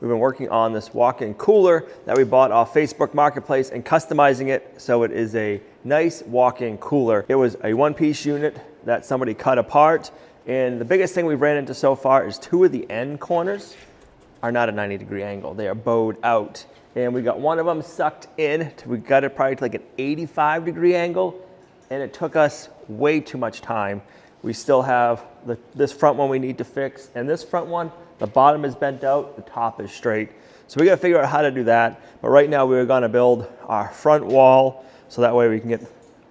we've been working on this walk-in cooler that we bought off Facebook Marketplace and customizing it so it is a nice walk-in cooler. It was a one-piece unit that somebody cut apart, and the biggest thing we've ran into so far is 2 of the end corners are not a 90-degree angle. They are bowed out. And we got one of them sucked in. We got it probably to like an 85-degree angle, and it took us way too much time. We still have this front one we need to fix, and this front one, the bottom is bent out, the top is straight. So we gotta figure out how to do that. But right now we're gonna build our front wall so that way we can get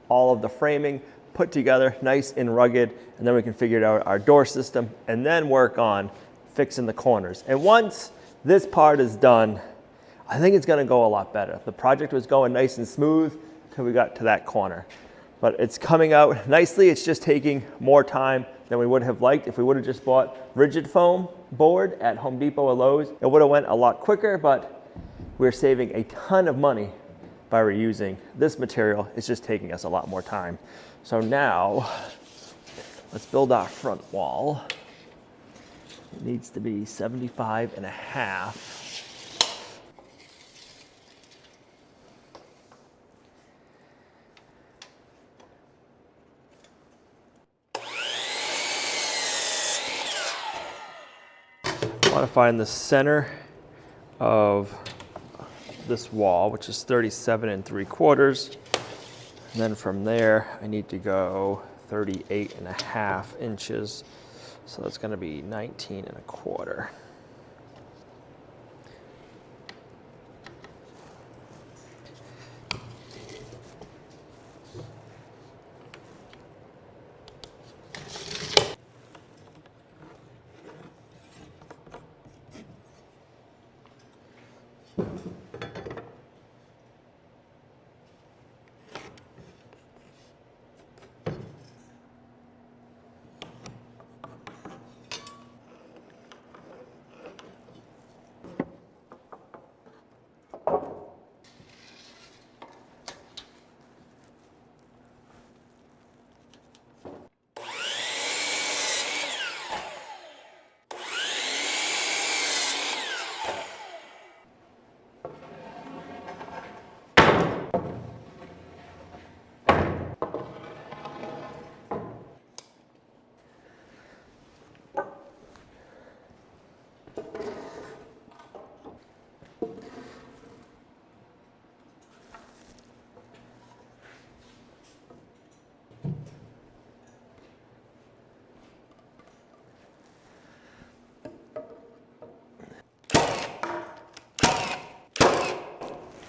all of the framing put together nice and rugged, and then we can figure out our door system and then work on fixing the corners. And once this part is done, I think it's gonna go a lot better. The project was going nice and smooth till we got to that corner. But it's coming out nicely. It's just taking more time than we would have liked. If we would have just bought rigid foam board at Home Depot or Lowe's, it would have went a lot quicker, but we're saving a ton of money by reusing this material. It's just taking us a lot more time. So now, let's build our front wall. It needs to be 75.5. I want to find the center of this wall, which is 37 3/4. And then from there, I need to go 38.5 inches. So that's going to be 19 1/4.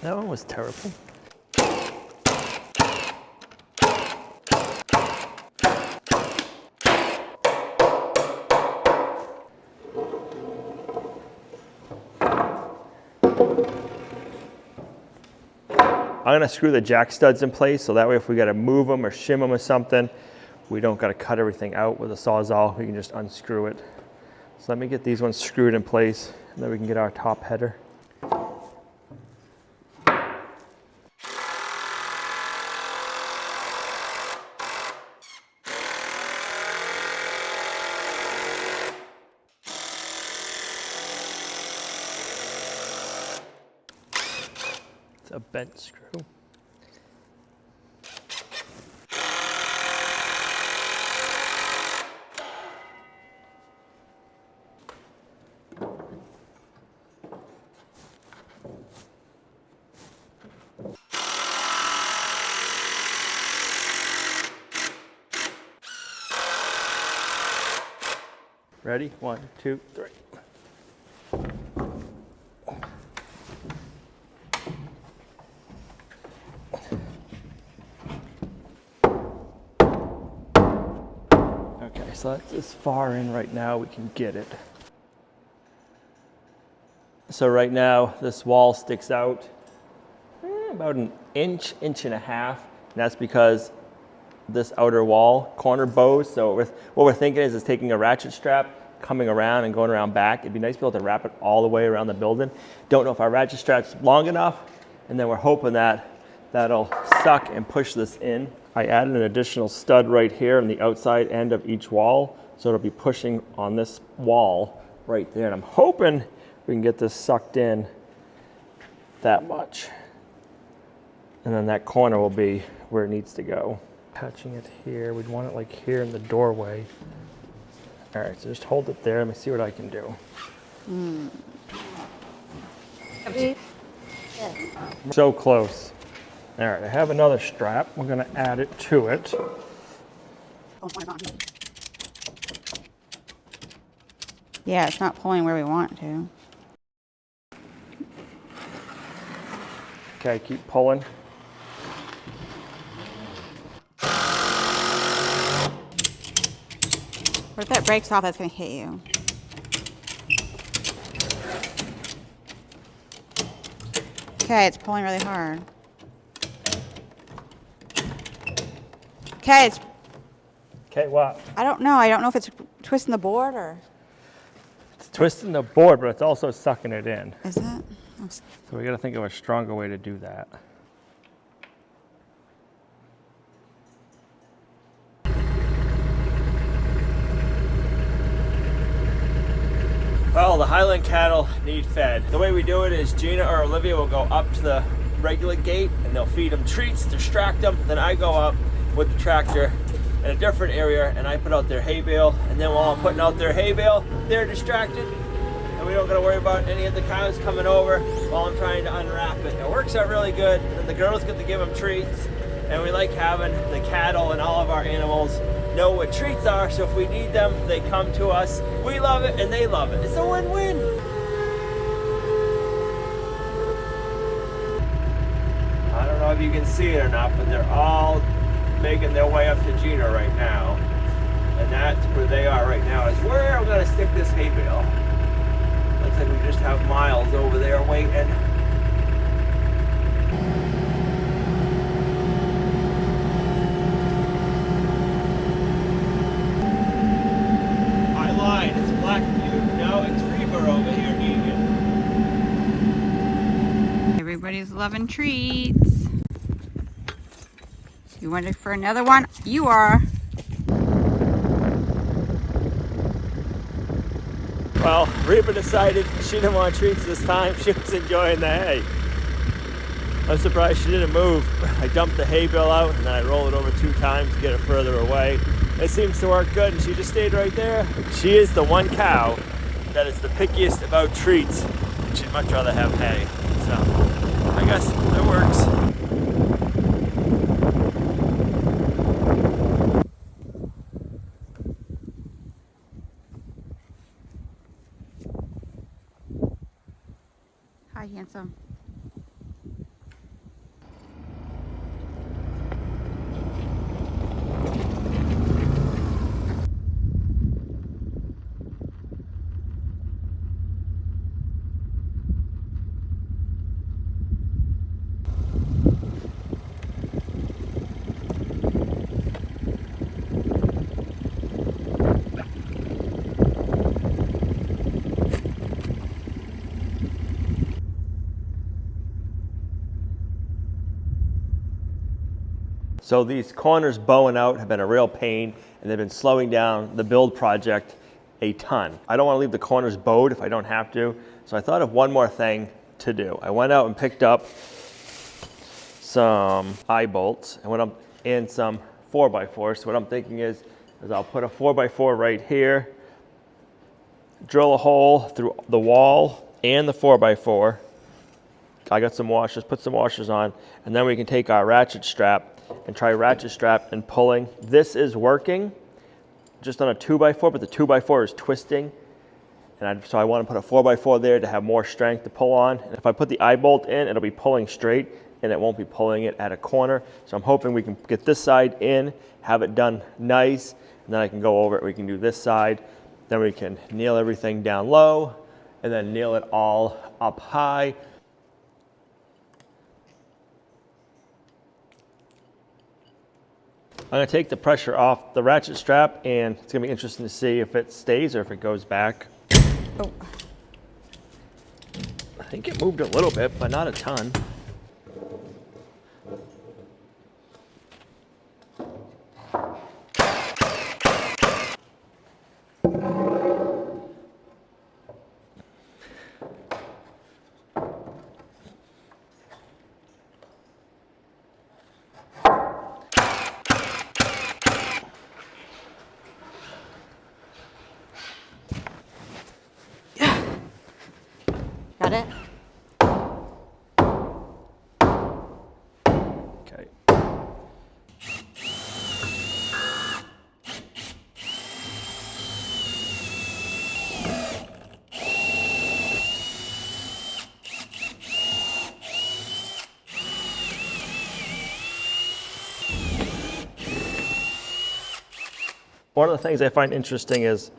That one was terrible. I'm gonna screw the jack studs in place so that way if we gotta move them or shim them or something, we don't gotta cut everything out with a Sawzall. We can just unscrew it. So let me get these ones screwed in place, and then we can get our top header. A bent screw. Ready? 1, 2, 3. So that's as far in right now we can get it. So right now this wall sticks out about an inch, inch and a half. And that's because this outer wall corner bows. So what we're thinking is taking a ratchet strap, coming around and going around back. It'd be nice to be able to wrap it all the way around the building. Don't know if our ratchet strap's long enough, and then we're hoping that that'll suck and push this in. I added an additional stud right here on the outside end of each wall, so it'll be pushing on this wall right there. And I'm hoping we can get this sucked in that much. And then that corner will be where it needs to go. Touching it here, we'd want it like here in the doorway. All right, so just hold it there. Let me see what I can do. So close. All right, I have another strap. We're gonna add it to it. Yeah, it's not pulling where we want it to. Okay, keep pulling. What if that breaks off, that's gonna hit you? Okay, it's pulling really hard. Okay, Okay, what? I don't know. I don't know if it's twisting the board or... It's twisting the board, but it's also sucking it in. Is it? So we gotta think of a stronger way to do that. Well, the Highland cattle need fed. The way we do it is Gina or Olivia will go up to the regular gate and they'll feed them treats, distract them. Then I go up with the tractor in a different area and I put out their hay bale. And then while I'm putting out their hay bale, they're distracted. And we don't gotta worry about any of the cows coming over while I'm trying to unwrap it. It works out really good. And then the girls get to give them treats. And we like having the cattle and all of our animals know what treats are, so if we need them, they come to us. We love it and they love it. It's a win-win. I don't know if you can see it or not, but they're all making their way up to Gina right now. And that's where they are right now, is where I'm gonna stick this hay bale. Looks like we just have Miles over there waiting. It's Blackview. No, it's Reba over here eating. Everybody's loving treats. You wonder for another one? You are. Well, Reba decided she didn't want treats this time. She was enjoying the hay. I'm surprised she didn't move. I dumped the hay bale out and then I roll it over 2 times to get it further away. It seems to work good and she just stayed right there. She is the one cow that is the pickiest about treats. She'd much rather have hay. So I guess it works. Hi, handsome. So these corners bowing out have been a real pain and they've been slowing down the build project a ton. I don't want to leave the corners bowed if I don't have to. So I thought of one more thing to do. I went out and picked up some eye bolts and some 4x4s. So what I'm thinking is I'll put a 4x4 right here, drill a hole through the wall and the 4x4. I got some washers, put some washers on, and then we can take our ratchet strap and try ratchet strap and pulling. This is working just on a 2x4, but the 2x4 is twisting. So I want to put a 4x4 there to have more strength to pull on. And if I put the eye bolt in, it'll be pulling straight and it won't be pulling it at a corner. So I'm hoping we can get this side in, have it done nice, and then I can go over it. We can do this side, then we can nail everything down low and then nail it all up high. I'm going to take the pressure off the ratchet strap and it's going to be interesting to see if it stays or if it goes back. Oh. I think it moved a little bit, but not a ton. that it? Okay. One of the things I find interesting is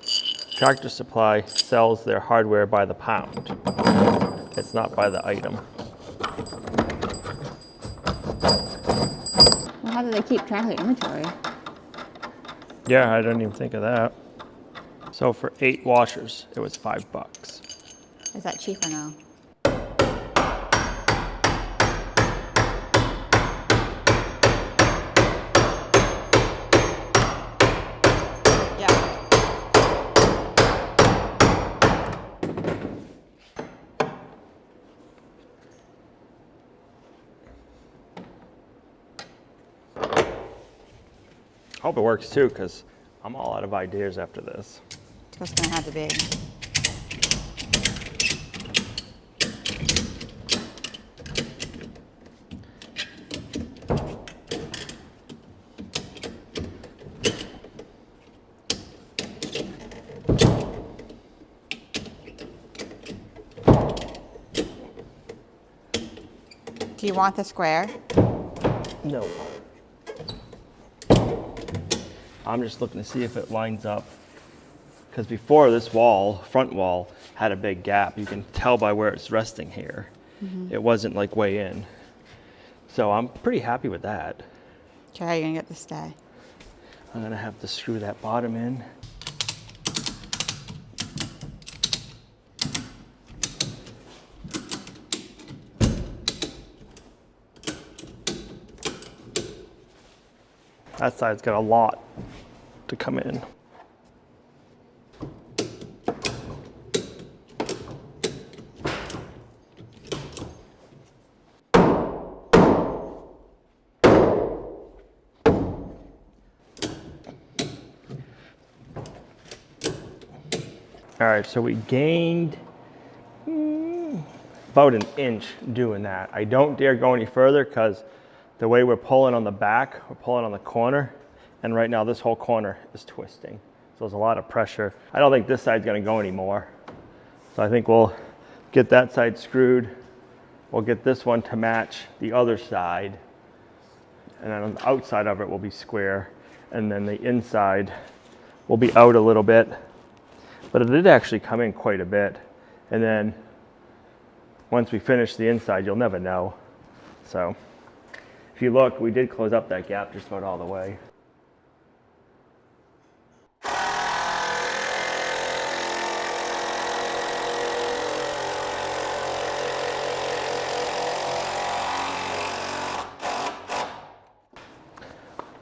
Tractor Supply sells their hardware by the pound. It's not by the item. Well, how do they keep track of the inventory? Yeah, I didn't even think of that. So for 8 washers, it was $5. Is that cheap or no? Hope it works too, because I'm all out of ideas after this. It's gonna have to be. Do you want the square? No. I'm just looking to see if it lines up. Because before, this wall, front wall, had a big gap. You can tell by where it's resting here. It wasn't like way in. So I'm pretty happy with that. Okay, how are you gonna get this to stay? I'm gonna have to screw that bottom in. That side's got a lot to come in. All right, so we gained about an inch doing that. I don't dare go any further because the way we're pulling on the back, we're pulling on the corner, and right now this whole corner is twisting. So there's a lot of pressure. I don't think this side's gonna go anymore. So I think we'll get that side screwed. We'll get this one to match the other side. And then on the outside of it will be square. And then the inside will be out a little bit. But it did actually come in quite a bit. And then once we finish the inside, you'll never know. So if you look, we did close up that gap just about all the way.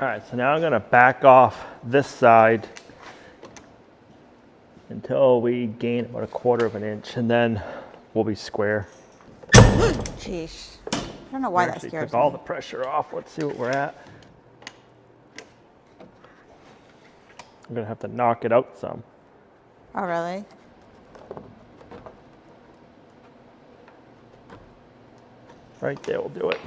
All right, so now I'm gonna back off this side until we gain about 1/4 of an inch, and then we'll be square. Jeez. I don't know why that Actually scares took me. all the pressure off. Let's see what we're at. I'm gonna have to knock it out some. Oh, really? Right there will do it.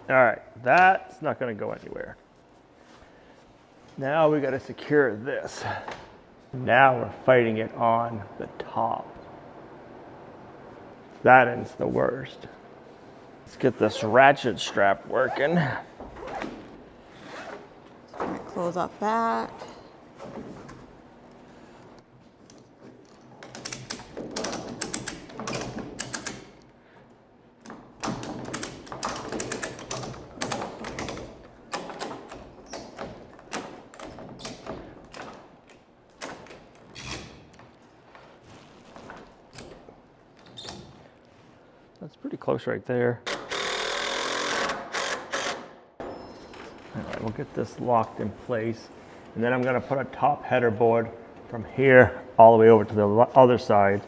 All right, that's not gonna go anywhere. Now we gotta secure this. Now we're fighting it on the top. That end's the worst. Let's get this ratchet strap working. I'm gonna close up that. That's pretty close right there. All right, we'll get this locked in place. And then I'm gonna put a top header board from here all the way over to the other side,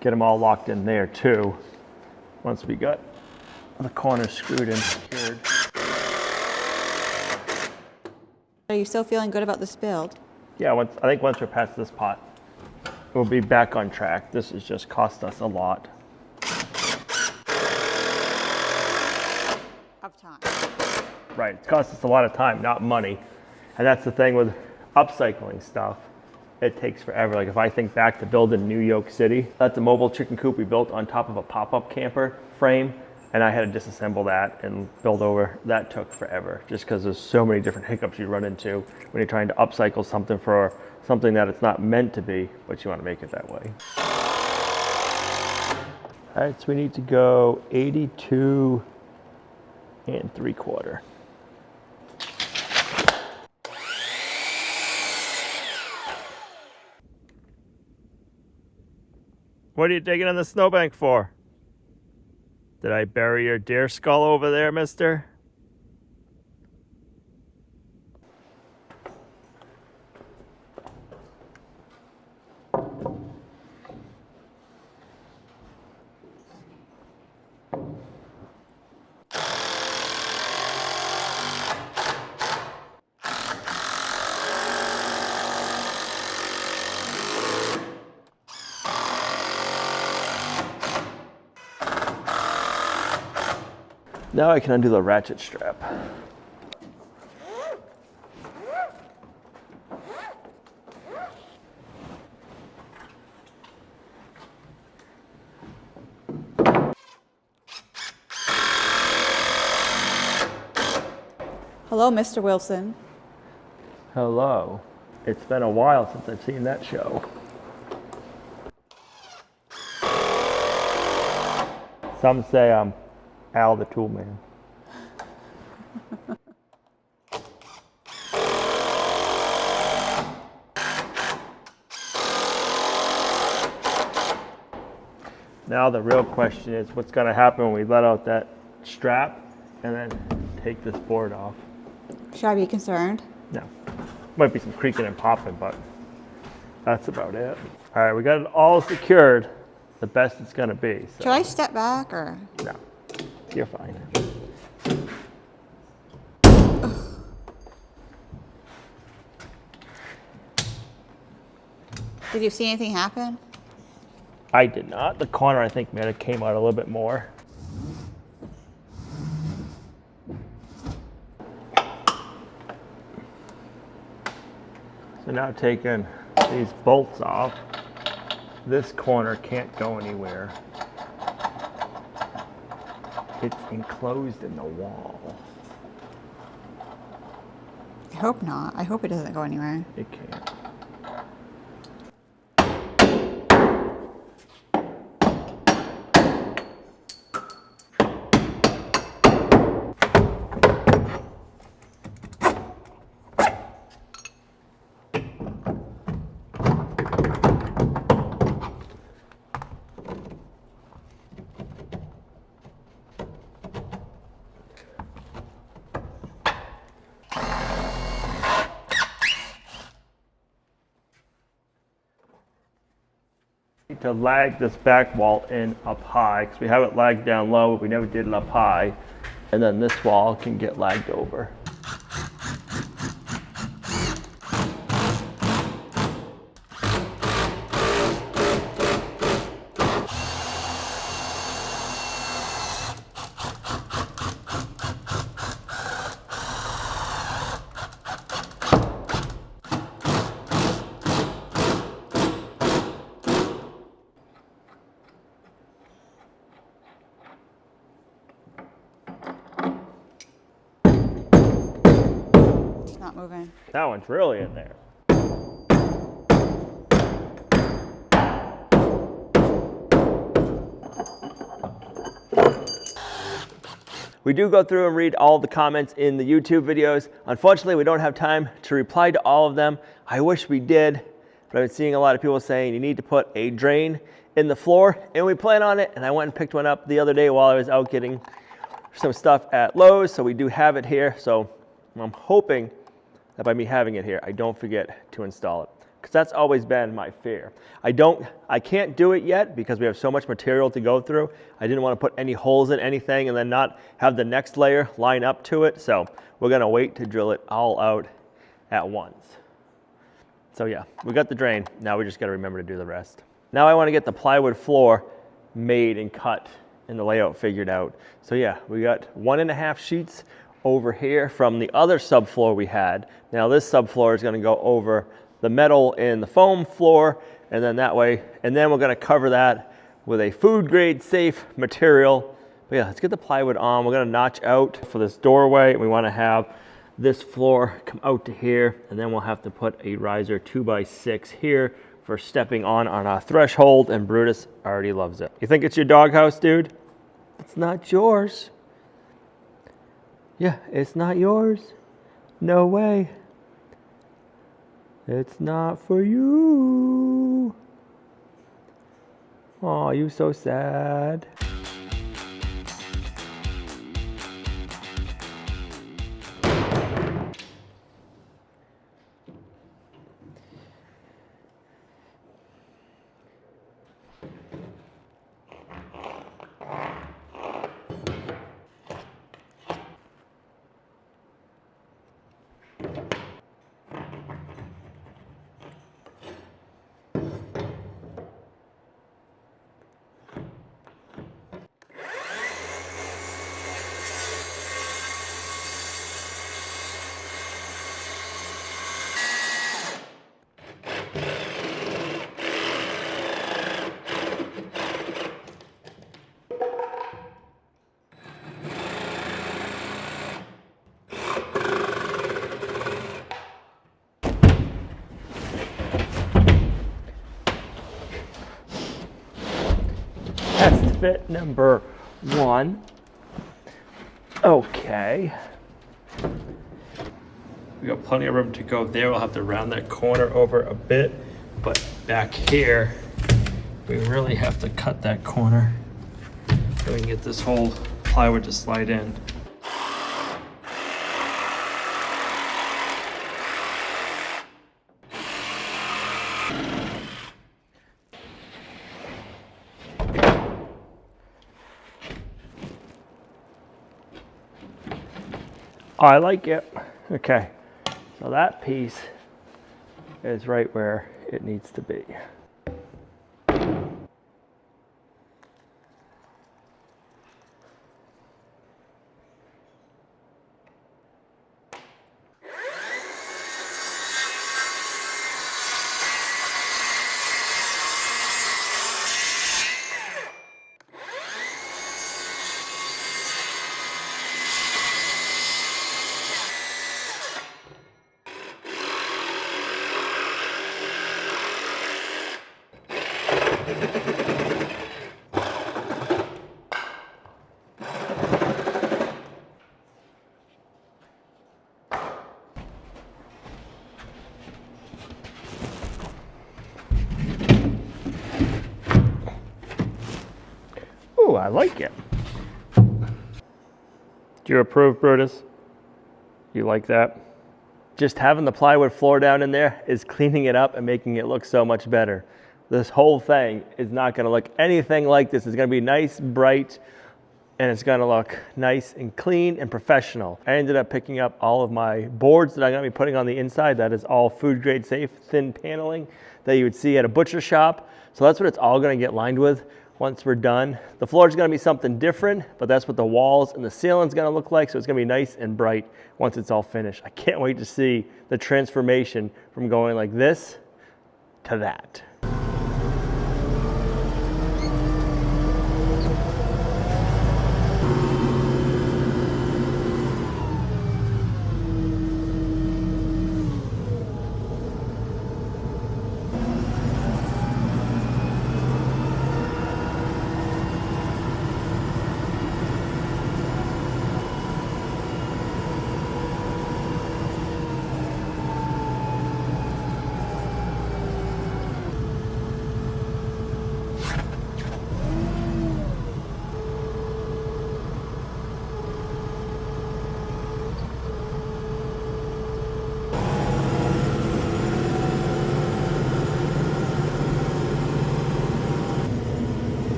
get them all locked in there too, once we got the corners screwed and secured. Are you still feeling good about this build? Yeah, I think once we're past this pot, we'll be back on track. This has just cost us a lot Of time. Right, it's cost us a lot of time, not money. And that's the thing with upcycling stuff. It takes forever. Like if I think back to building New York City, that's a mobile chicken coop we built on top of a pop-up camper frame. And I had to disassemble that and build over. That took forever, just because there's so many different hiccups you run into when you're trying to upcycle something for something that it's not meant to be, but you want to make it that way. All right, so we need to go 82 3/4. What are you digging in the snowbank for? Did I bury your deer skull over there, mister? Now I can undo the ratchet strap. Hello, Mr. Wilson. Hello. It's been a while since I've seen that show. Some say I'm Al the Tool Man. Now the real question is what's going to happen when we let out that strap and then take this board off. Should I be concerned? No. Might be some creaking and popping, but that's about it. All right, we got it all secured the best it's going to be. So. Should I step back or? No, you're fine. Did you see anything happen? I did not. The corner, I think, might have came out a little bit more. So now taking these bolts off, this corner can't go anywhere. It's enclosed in the wall. I hope not. I hope it doesn't go anywhere. It can't. To lag this back wall in up high, because we have it lagged down low, but we never did it up high. And then this wall can get lagged over. Not moving. That one's really in there. We do go through and read all the comments in the YouTube videos. Unfortunately, we don't have time to reply to all of them. I wish we did, but I've been seeing a lot of people saying you need to put a drain in the floor, and we plan on it. And I went and picked one up the other day while I was out getting some stuff at Lowe's, so we do have it here. So I'm hoping that by me having it here, I don't forget to install it. Because that's always been my fear. I can't do it yet because we have so much material to go through. I didn't want to put any holes in anything and then not have the next layer line up to it. So we're gonna wait to drill it all out at once. So yeah, we got the drain. Now we just gotta remember to do the rest. Now I wanna get the plywood floor made and cut and the layout figured out. So yeah, we got 1.5 sheets over here from the other subfloor we had. Now this subfloor is gonna go over the metal and the foam floor, and then that way, and then we're gonna cover that with a food grade safe material. But yeah, let's get the plywood on. We're gonna notch out for this doorway, and we wanna have this floor come out to here, and then we'll have to put a riser 2x6 here for stepping on our threshold, and Brutus already loves it. You think it's your doghouse, dude? It's not yours. Yeah, it's not yours. No way. It's not for you. Oh, you so sad. Test fit number 1. Okay. We got plenty of room to go there. We'll have to round that corner over a bit, but back here, we really have to cut that corner so we can get this whole plywood to slide in. I like it. Okay, so that piece is right where it needs to be. Ooh, I like it. Do you approve, Brutus? You like that? Just having the plywood floor down in there is cleaning it up and making it look so much better. This whole thing is not gonna look anything like this. It's gonna be nice, bright, and it's gonna look nice and clean and professional. I ended up picking up all of my boards that I'm gonna be putting on the inside. That is all food grade safe, thin paneling that you would see at a butcher shop. So that's what it's all gonna get lined with once we're done. The floor is gonna be something different, but that's what the walls and the ceiling's gonna look like. So it's gonna be nice and bright once it's all finished. I can't wait to see the transformation from going like this to that.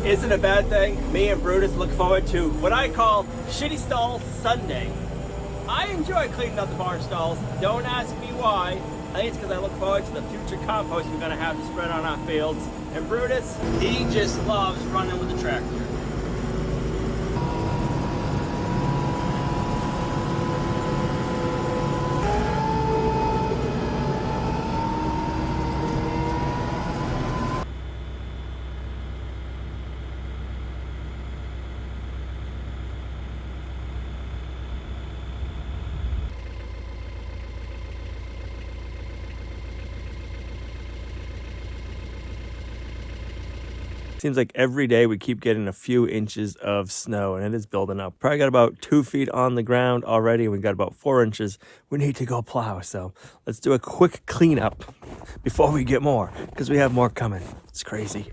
Isn't a bad thing. Me and Brutus look forward to what I call Shitty Stall Sunday. I enjoy cleaning up the barn stalls. Don't ask me why. I think it's because I look forward to the future compost we're gonna have to spread on our fields. And Brutus, he just loves running with the tractor. Seems like every day we keep getting a few inches of snow, and it is building up. Probably got about 2 feet on the ground already, and we got about 4 inches. We need to go plow, so let's do a quick cleanup before we get more, because we have more coming. It's crazy.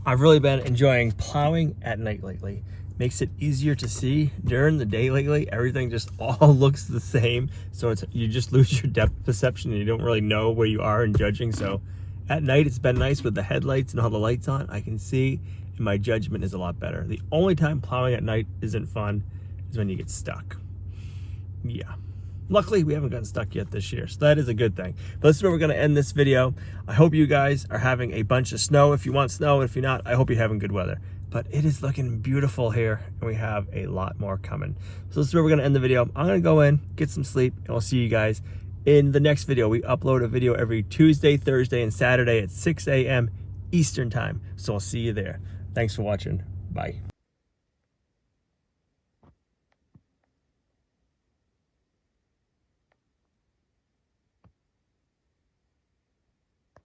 I've really been enjoying plowing at night lately. Makes it easier to see. During the day lately, everything just all looks the same. So you just lose your depth perception and you don't really know where you are in judging. So at night, it's been nice with the headlights and all the lights on. I can see and my judgment is a lot better. The only time plowing at night isn't fun is when you get stuck. Yeah. Luckily, we haven't gotten stuck yet this year, so that is a good thing. But this is where we're going to end this video. I hope you guys are having a bunch of snow. If you want snow, if you're not, I hope you're having good weather. But it is looking beautiful here, and we have a lot more coming. So this is where we're going to end the video. I'm going to go in, get some sleep, and we'll see you guys in the next video. We upload a video every Tuesday, Thursday, and Saturday at 6 a.m. Eastern time. So I'll see you there. Thanks for watching. Bye.